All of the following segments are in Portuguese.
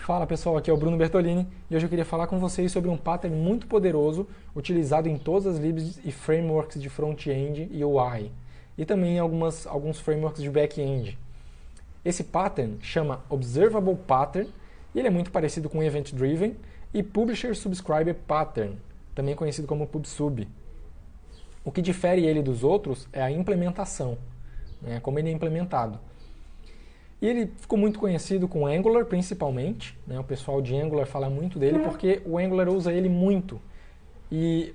Fala pessoal, aqui é o Bruno Bertolini e hoje eu queria falar com vocês sobre um pattern muito poderoso utilizado em todas as libs e frameworks de front-end e UI e também em alguns frameworks de back-end. Esse pattern chama Observable Pattern e ele é muito parecido com Event Driven e Publisher Subscriber Pattern, também conhecido como PubSub. O que difere ele dos outros é a implementação, como ele é implementado. E ele ficou muito conhecido com Angular, principalmente. O pessoal de Angular fala muito dele porque o Angular usa ele muito. E,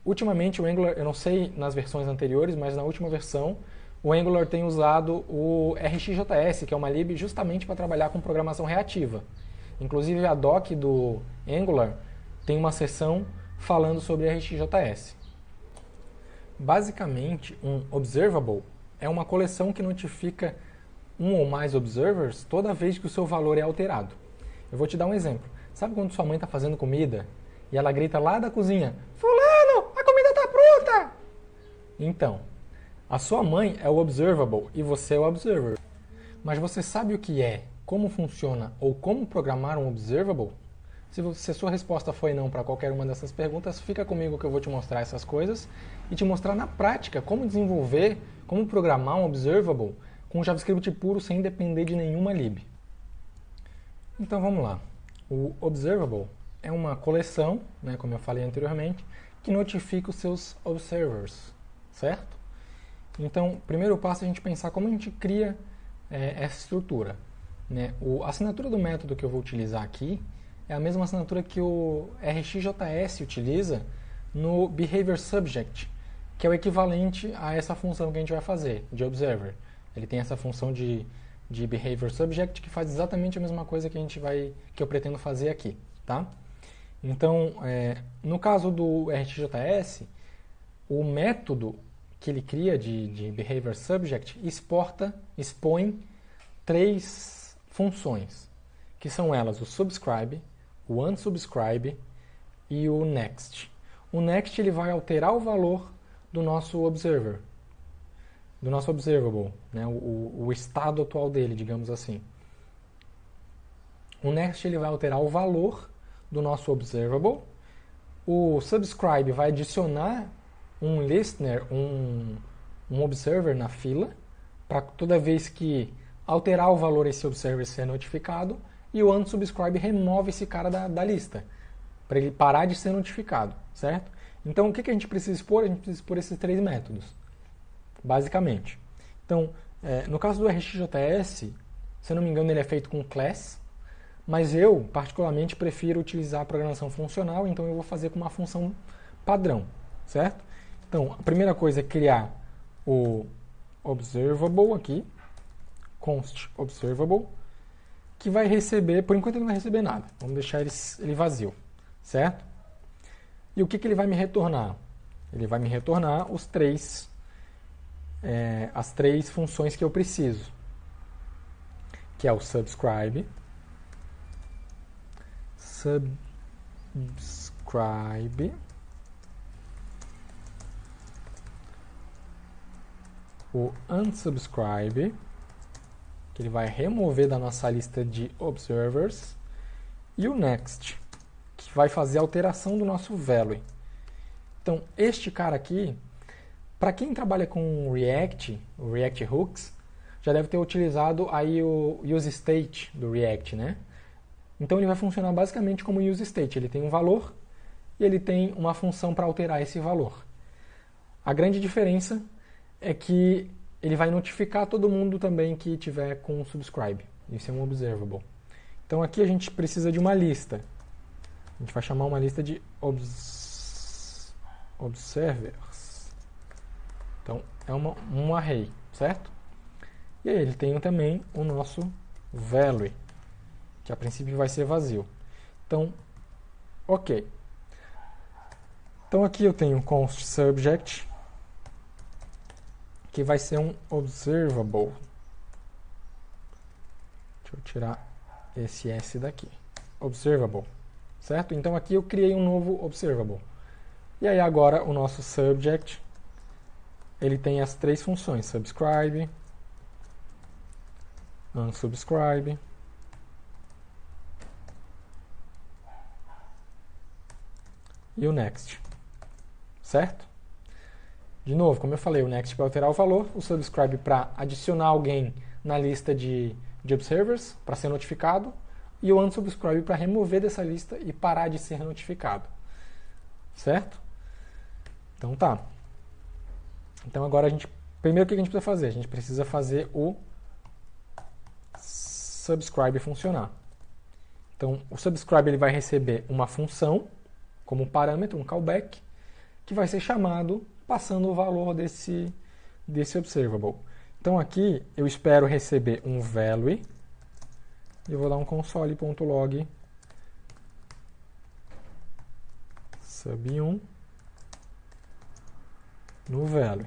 ultimamente, o Angular, eu não sei nas versões anteriores, mas na última versão, o Angular tem usado o RxJS, que é uma lib justamente para trabalhar com programação reativa. Inclusive, a doc do Angular tem uma seção falando sobre RxJS. Basicamente, um observable é uma coleção que notifica um ou mais observers toda vez que o seu valor é alterado. Eu vou te dar um exemplo. Sabe quando sua mãe está fazendo comida e ela grita lá da cozinha: "Fulano, a comida está pronta!" Então, a sua mãe é o observable e você é o observer. Mas você sabe o que é, como funciona ou como programar um observable? Se a sua resposta foi não para qualquer uma dessas perguntas, fica comigo que eu vou te mostrar essas coisas e te mostrar na prática como desenvolver, como programar um observable com JavaScript puro sem depender de nenhuma lib. Então vamos lá. O observable é uma coleção, como eu falei anteriormente, que notifica os seus observers, certo? Então, o primeiro passo é a gente pensar como a gente cria essa estrutura. A assinatura do método que eu vou utilizar aqui é a mesma assinatura que o RxJS utiliza no Behavior Subject, que é o equivalente a essa função que a gente vai fazer, de observer. Ele tem essa função de Behavior Subject que faz exatamente a mesma coisa que eu pretendo fazer aqui, tá? Então, no caso do RxJS, o método que ele cria de Behavior Subject expõe três funções, que são elas o subscribe, o unsubscribe e o next. O next ele vai alterar o valor do nosso observer, do nosso observable, o estado atual dele, digamos assim. O next ele vai alterar o valor do nosso observable. O subscribe vai adicionar um listener, um observer na fila, para toda vez que alterar o valor esse observer ser notificado. E o unsubscribe remove esse cara da lista, para ele parar de ser notificado, certo? Então, o que a gente precisa expor? A gente precisa expor esses três métodos, basicamente. Então, no caso do RxJS, se eu não me engano, ele é feito com class, mas eu, particularmente, prefiro utilizar a programação funcional, então eu vou fazer com uma função padrão, certo? Então, a primeira coisa é criar o observable aqui, const observable, que vai receber, por enquanto ele não vai receber nada, vamos deixar ele vazio, certo? E o que ele vai me retornar? Ele vai me retornar as três funções que eu preciso, que é o subscribe, o unsubscribe, que ele vai remover da nossa lista de observers, e o next, que vai fazer a alteração do nosso value. Então, este cara aqui, para quem trabalha com o React Hooks, já deve ter utilizado aí o useState do React, Então ele vai funcionar basicamente como useState. Ele tem um valor e ele tem uma função para alterar esse valor. A grande diferença é que ele vai notificar todo mundo também que tiver com o subscribe. Isso é um observable. Então aqui a gente precisa de uma lista. A gente vai chamar uma lista de observers. Então é um array, certo? E aí ele tem também o nosso value, que a princípio vai ser vazio. Então, ok. Então aqui eu tenho const subject, que vai ser um observable. Deixa eu tirar esse S daqui. Observable, certo? Então aqui eu criei um novo observable. E aí agora o nosso subject, ele tem as três funções, subscribe, unsubscribe e o next, certo? De novo, como eu falei, o next para alterar o valor, o subscribe para adicionar alguém na lista de observers, para ser notificado, e o unsubscribe para remover dessa lista e parar de ser notificado, certo? Então tá. Então agora primeiro o que a gente precisa fazer? A gente precisa fazer o subscribe funcionar. Então o subscribe ele vai receber uma função como parâmetro, um callback, que vai ser chamado passando o valor desse observable. Então aqui eu espero receber um value e eu vou dar um console.log sub1 no value.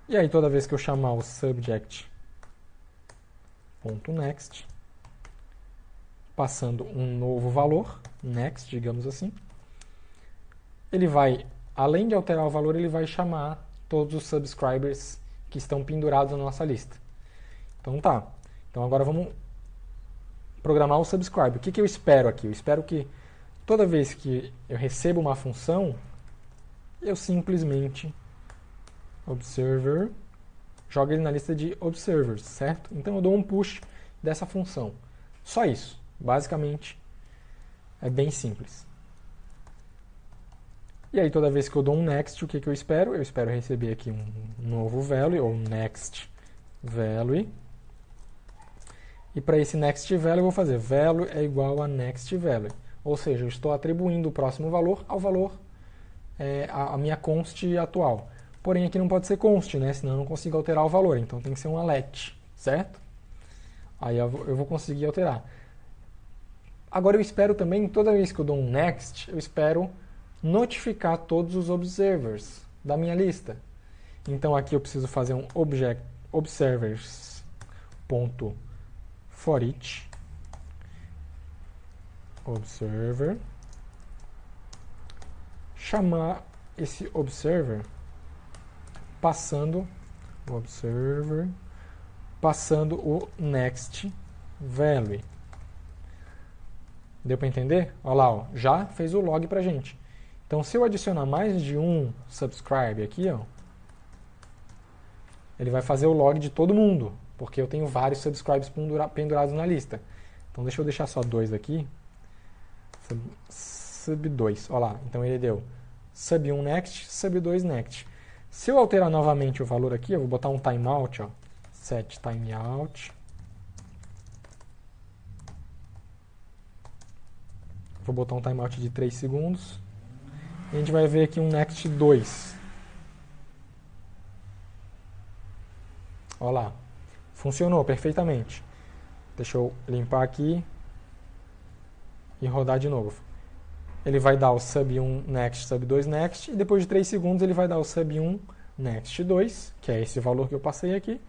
E aí toda vez que eu chamar o subject.next, passando um novo valor, next, digamos assim, ele vai, além de alterar o valor, ele vai chamar todos os subscribers que estão pendurados na nossa lista. Então tá. Então agora vamos programar o subscribe. O que eu espero aqui? Eu espero que toda vez que eu recebo uma função, eu simplesmente observer, jogo ele na lista de observers, certo? Então eu dou um push dessa função. Só isso. Basicamente, é bem simples. E aí toda vez que eu dou um next, o que eu espero? Eu espero receber aqui um novo value, ou next value. E para esse next value eu vou fazer value é igual a next value. Ou seja, eu estou atribuindo o próximo valor ao valor, a minha const atual. Porém aqui não pode ser const, né? Senão eu não consigo alterar o valor. Então tem que ser uma let, certo? Aí eu vou conseguir alterar. Agora eu espero também, toda vez que eu dou um next, eu espero notificar todos os observers da minha lista. Então aqui eu preciso fazer um observers.forEach observer, chamar esse observer passando o next value. Deu para entender? Olha lá, ó, já fez o log pra gente. Então, se eu adicionar mais de um subscribe aqui, ó, ele vai fazer o log de todo mundo, porque eu tenho vários subscribes pendurados na lista. Então, deixa eu deixar só 2 aqui. Sub 2, olha lá. Então, ele deu sub 1 next, sub 2 next. Se eu alterar novamente o valor aqui, eu vou botar um timeout, ó, set timeout. Vou botar um timeout de 3 segundos. E a gente vai ver aqui um next 2. Olha lá. Funcionou perfeitamente. Deixa eu limpar aqui e rodar de novo. Ele vai dar o sub 1 next, sub 2 next, e depois de 3 segundos ele vai dar o sub 1 next 2, que é esse valor que eu passei aqui.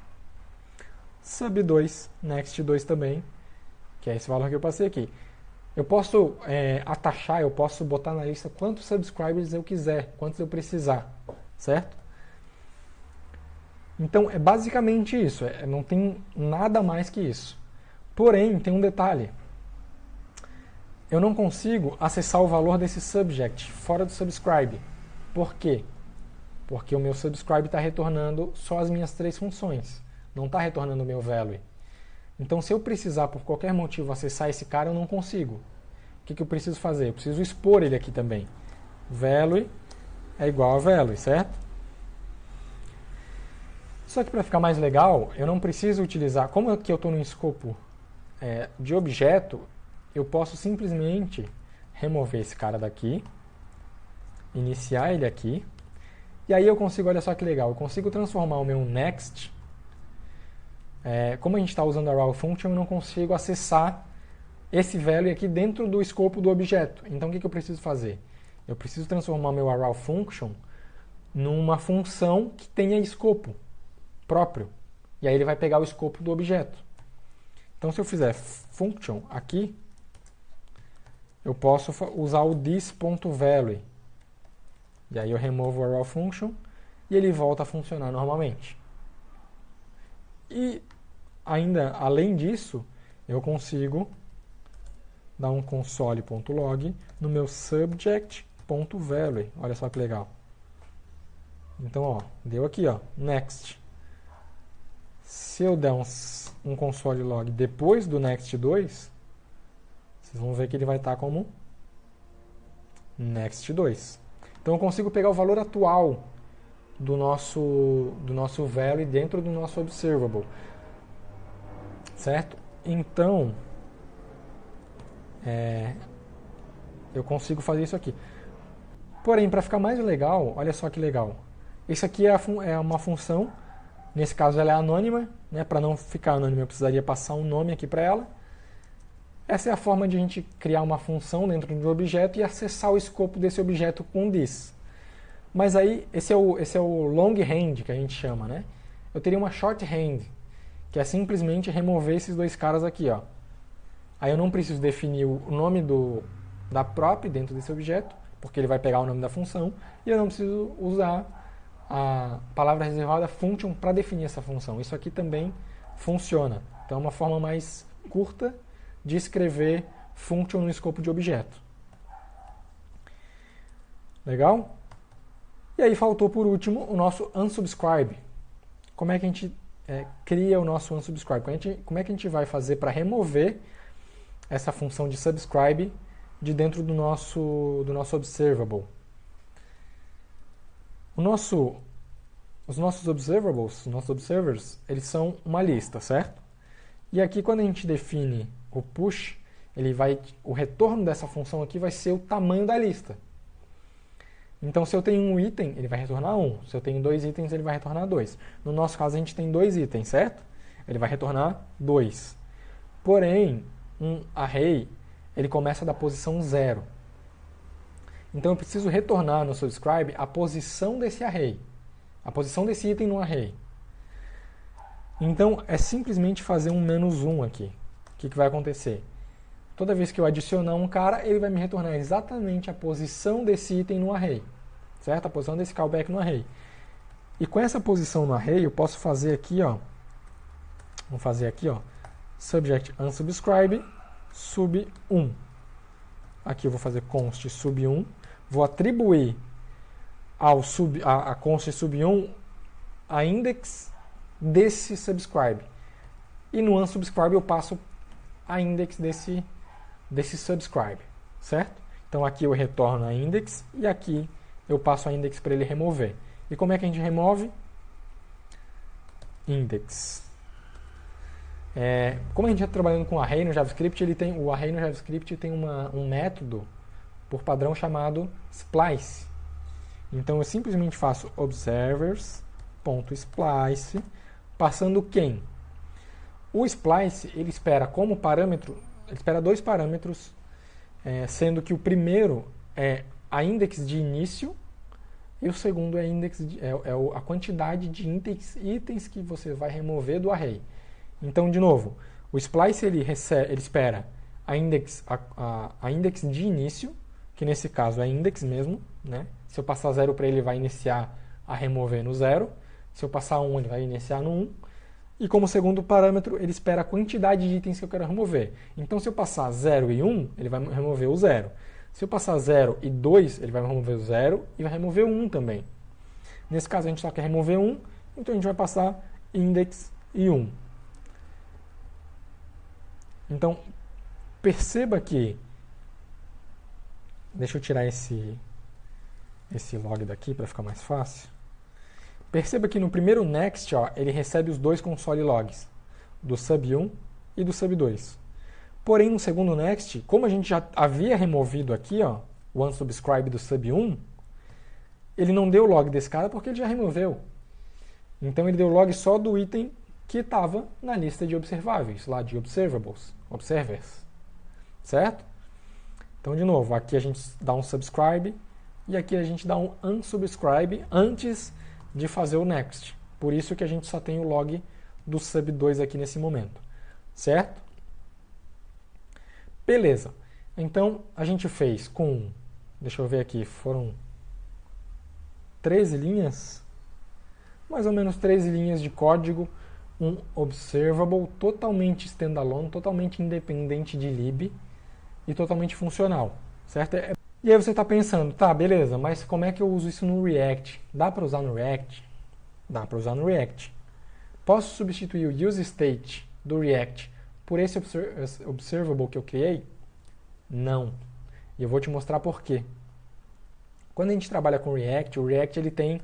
Sub 2 next 2 também, que é esse valor que eu passei aqui. Eu posso atachar, eu posso botar na lista quantos subscribers eu quiser, quantos eu precisar, certo? Então, é basicamente isso, não tem nada mais que isso. Porém, tem um detalhe. Eu não consigo acessar o valor desse subject fora do subscribe. Por quê? Porque o meu subscribe está retornando só as minhas 3 funções, não está retornando o meu value. Então, se eu precisar, por qualquer motivo, acessar esse cara, eu não consigo. O que eu preciso fazer? Eu preciso expor ele aqui também. Value é igual a value, certo? Só que para ficar mais legal, eu não preciso utilizar... Como aqui eu estou no escopo de objeto, eu posso simplesmente remover esse cara daqui, iniciar ele aqui, e aí eu consigo, olha só que legal, eu consigo transformar o meu next... como a gente está usando a raw function, eu não consigo acessar esse value aqui dentro do escopo do objeto. Então, o que eu preciso fazer? Eu preciso transformar meu raw function numa função que tenha escopo próprio. E aí ele vai pegar o escopo do objeto. Então, se eu fizer function aqui, eu posso usar o this.value. E aí eu removo o raw function e ele volta a funcionar normalmente. E ainda, além disso, eu consigo dar um console.log no meu subject.value. Olha só que legal. Então, ó, deu aqui, ó, next. Se eu der um console log depois do next 2, vocês vão ver que ele vai estar como next 2. Então eu consigo pegar o valor atual do nosso value dentro do nosso observable. Certo? Então, eu consigo fazer isso aqui. Porém, para ficar mais legal, olha só que legal. Isso aqui é uma função, nesse caso ela é anônima, né? Para não ficar anônima eu precisaria passar um nome aqui para ela. Essa é a forma de a gente criar uma função dentro de um objeto e acessar o escopo desse objeto com this. Mas aí, esse é o long hand que a gente chama, né? Eu teria uma short hand, que é simplesmente remover esses dois caras aqui, ó. Aí eu não preciso definir o nome da prop dentro desse objeto, porque ele vai pegar o nome da função, e eu não preciso usar a palavra reservada function para definir essa função. Isso aqui também funciona. Então é uma forma mais curta de escrever function no escopo de objeto. Legal? E aí faltou por último o nosso unsubscribe. Como é que a gente cria o nosso unsubscribe? Como é que a gente vai fazer para remover essa função de subscribe de dentro do nosso observable? Os nossos observables, os nossos observers, eles são uma lista, certo? E aqui quando a gente define o push, o retorno dessa função aqui vai ser o tamanho da lista. Então, se eu tenho um item, ele vai retornar 1. Se eu tenho 2 itens, ele vai retornar 2. No nosso caso, a gente tem 2 itens, certo? Ele vai retornar 2. Porém, um array, ele começa da posição 0. Então, eu preciso retornar no subscribe a posição desse array. A posição desse item no array. Então, é simplesmente fazer um -1 aqui. O que vai acontecer? Toda vez que eu adicionar um cara, ele vai me retornar exatamente a posição desse item no array. Certo? A posição desse callback no array. E com essa posição no array, eu posso fazer aqui, ó. Vamos fazer aqui, ó. Subject unsubscribe sub1. Aqui eu vou fazer const sub1. Vou atribuir a const sub1 a index desse subscribe. E no unsubscribe eu passo a index desse subscribe, certo? Então aqui eu retorno a index e aqui eu passo a index para ele remover. E como é que a gente remove? Index. Como a gente está trabalhando com array no JavaScript, o array no JavaScript tem um método por padrão chamado splice. Então eu simplesmente faço observers.splice, passando quem? O splice ele espera como parâmetro, ele espera 2 parâmetros, sendo que o primeiro é a index de início e o segundo é a quantidade de itens que você vai remover do array. Então, de novo, o splice ele espera a index de início, que nesse caso é index mesmo, né? Se eu passar 0 para ele, ele vai iniciar a remover no 0. Se eu passar 1, ele vai iniciar no 1. E como segundo parâmetro, ele espera a quantidade de itens que eu quero remover. Então, se eu passar 0 e 1, ele vai remover o 0. Se eu passar 0 e 2, ele vai remover o 0 e vai remover o 1 também. Nesse caso, a gente só quer remover 1, então a gente vai passar index e 1. Então, perceba que... Deixa eu tirar esse log daqui para ficar mais fácil. Perceba que no primeiro next, ó, ele recebe os 2 console logs, do sub1 e do sub2. Porém, no segundo next, como a gente já havia removido aqui, ó, o unsubscribe do sub1, ele não deu log desse cara porque ele já removeu. Então ele deu log só do item que estava na lista de observáveis, lá de observables, observers. Certo? Então, de novo, aqui a gente dá um subscribe e aqui a gente dá um unsubscribe antes de fazer o next. Por isso que a gente só tem o log do sub2 aqui nesse momento. Certo? Beleza. Então, a gente fez com, deixa eu ver aqui, foram 13 linhas, mais ou menos 13 linhas de código, um observable totalmente standalone, totalmente independente de lib, e totalmente funcional, certo? E aí você está pensando, tá, beleza, mas como é que eu uso isso no React? Dá para usar no React? Dá para usar no React. Posso substituir o useState do React por esse observable que eu criei? Não. E eu vou te mostrar por quê. Quando a gente trabalha com React, o React ele tem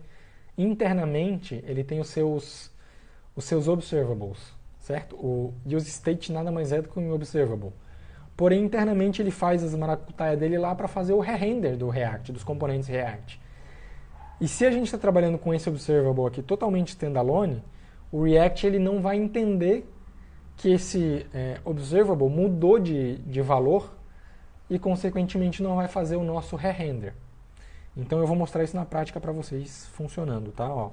internamente ele tem os seus observables, certo? O useState nada mais é do que um observable. Porém, internamente ele faz as maracutaia dele lá para fazer o re-render do React, dos componentes React. E se a gente está trabalhando com esse observable aqui totalmente standalone, o React ele não vai entender que esse observable mudou de valor e, consequentemente, não vai fazer o nosso re-render. Então, eu vou mostrar isso na prática para vocês funcionando, tá? Ó.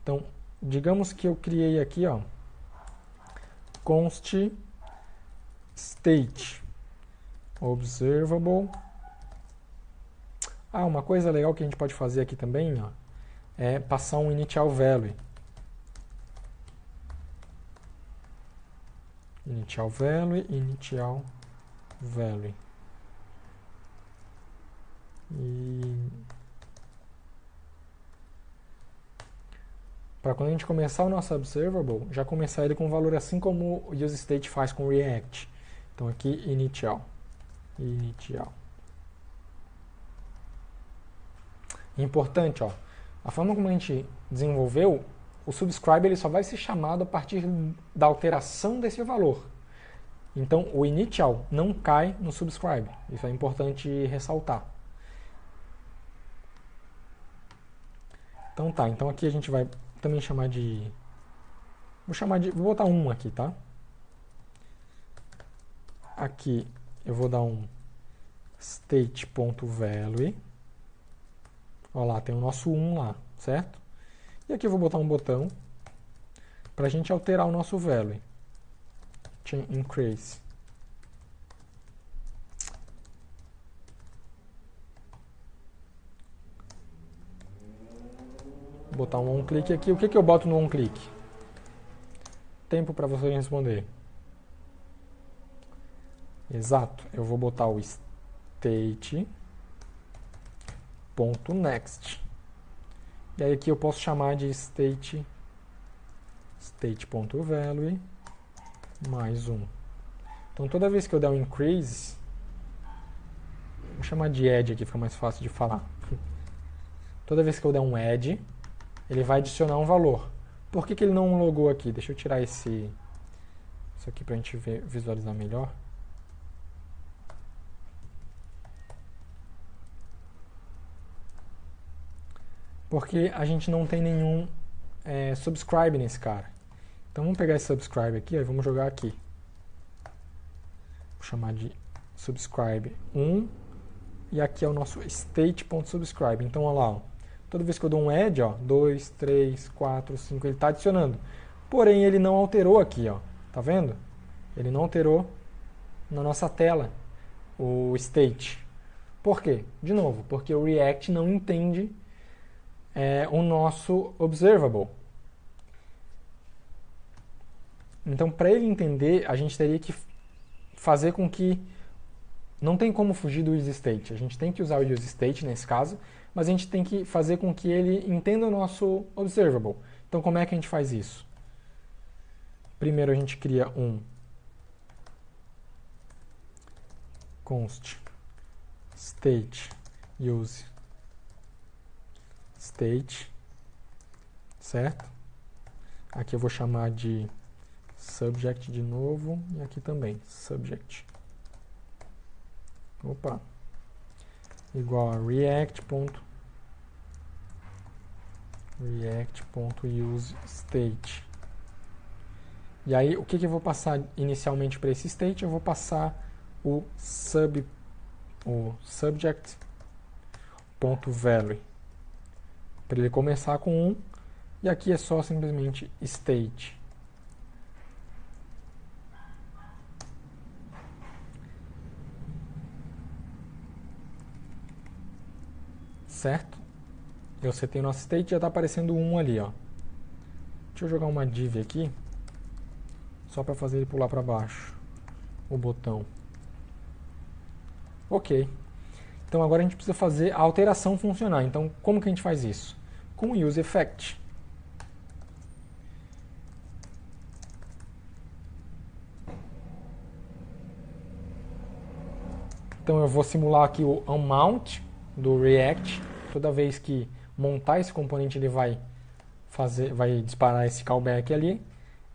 Então, digamos que eu criei aqui, ó, const state observable. Ah, uma coisa legal que a gente pode fazer aqui também, ó, é passar um initial value. Initial value. E para quando a gente começar o nosso observable, já começar ele com um valor assim como o useState faz com o React. Então aqui initial. Importante, ó, a forma como a gente desenvolveu, o subscribe ele só vai ser chamado a partir da alteração desse valor. Então o initial não cai no subscribe. Isso é importante ressaltar. Então tá, então aqui a gente vai também chamar de... Vou botar 1 aqui, tá? Aqui eu vou dar um state.value. Olha lá, tem o nosso 1 lá, certo? E aqui eu vou botar um botão para a gente alterar o nosso value. Increase. Vou botar um onClick aqui. O que eu boto no onClick? Tempo para você responder. Exato. Eu vou botar o state.next. E aí aqui eu posso chamar de state.value mais 1. Então toda vez que eu der um increase, vou chamar de add aqui, fica mais fácil de falar. Toda vez que eu der um add, ele vai adicionar um valor. Por que ele não logou aqui? Deixa eu tirar isso aqui para a gente visualizar melhor. Porque a gente não tem nenhum subscribe nesse cara. Então vamos pegar esse subscribe aqui e vamos jogar aqui. Vou chamar de subscribe 1 e aqui é o nosso state.subscribe. Então olha lá, ó, toda vez que eu dou um add, ó, 2, 3, 4, 5, ele está adicionando. Porém ele não alterou aqui, ó, tá vendo? Ele não alterou na nossa tela o state. Por quê? De novo, porque o React não entende o nosso observable. Então, para ele entender, a gente teria que fazer com que... Não tem como fugir do useState. A gente tem que usar o useState nesse caso, mas a gente tem que fazer com que ele entenda o nosso observable. Então, como é que a gente faz isso? Primeiro, a gente cria um const state use state, certo? Aqui eu vou chamar de subject de novo e aqui também, subject. Opa. Igual a react.useState. E aí, o que eu vou passar inicialmente para esse state? Eu vou passar o subject.value para ele começar com 1 e aqui é só simplesmente state. Certo? Eu setei o nosso state e já está aparecendo 1 ali, ó. Deixa eu jogar uma div aqui só para fazer ele pular para baixo o botão. Ok. Então agora a gente precisa fazer a alteração funcionar. Então como que a gente faz isso? Com o useEffect. Então eu vou simular aqui o onMount do React. Toda vez que montar esse componente ele vai disparar esse callback ali.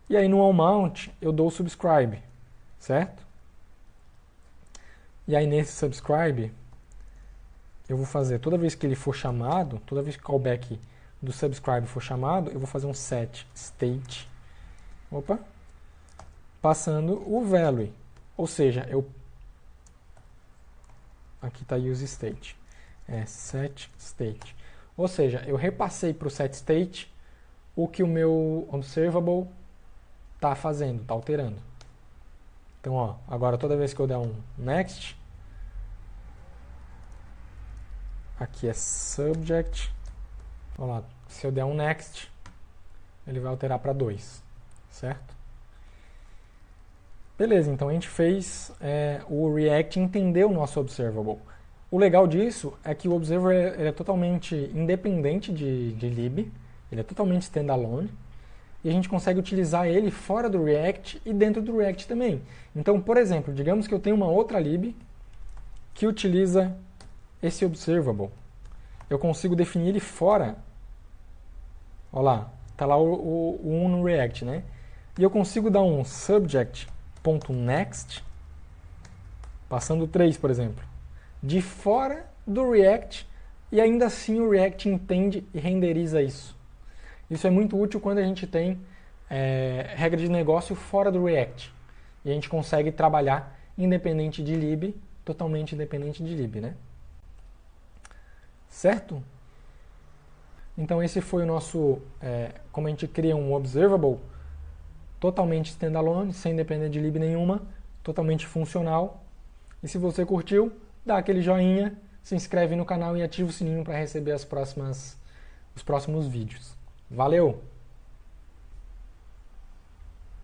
E aí no onMount eu dou o subscribe, certo? E aí nesse subscribe eu vou fazer, toda vez que ele for chamado, toda vez que o callback do subscribe for chamado, eu vou fazer um set state, passando o value, ou seja, aqui está use state, set state, ou seja, eu repassei para o set state o que o meu observable está fazendo, está alterando. Então, ó, agora toda vez que eu der um next, aqui é subject, olha lá, se eu der um next, ele vai alterar para 2, certo? Beleza, então a gente fez o React entender o nosso observable. O legal disso é que o observer ele é totalmente independente de lib, ele é totalmente standalone, e a gente consegue utilizar ele fora do React e dentro do React também. Então, por exemplo, digamos que eu tenho uma outra lib que utiliza esse observable. Eu consigo definir ele fora. Olha lá, está lá o 1 no React, né? E eu consigo dar um subject.next, passando 3, por exemplo, de fora do React, e ainda assim o React entende e renderiza isso. Isso é muito útil quando a gente tem regra de negócio fora do React. E a gente consegue trabalhar independente de lib, totalmente independente de lib, né? Certo? Então esse foi o nosso, como a gente cria um observable totalmente standalone, sem depender de lib nenhuma, totalmente funcional. E se você curtiu, dá aquele joinha, se inscreve no canal e ativa o sininho para receber os próximos vídeos. Valeu!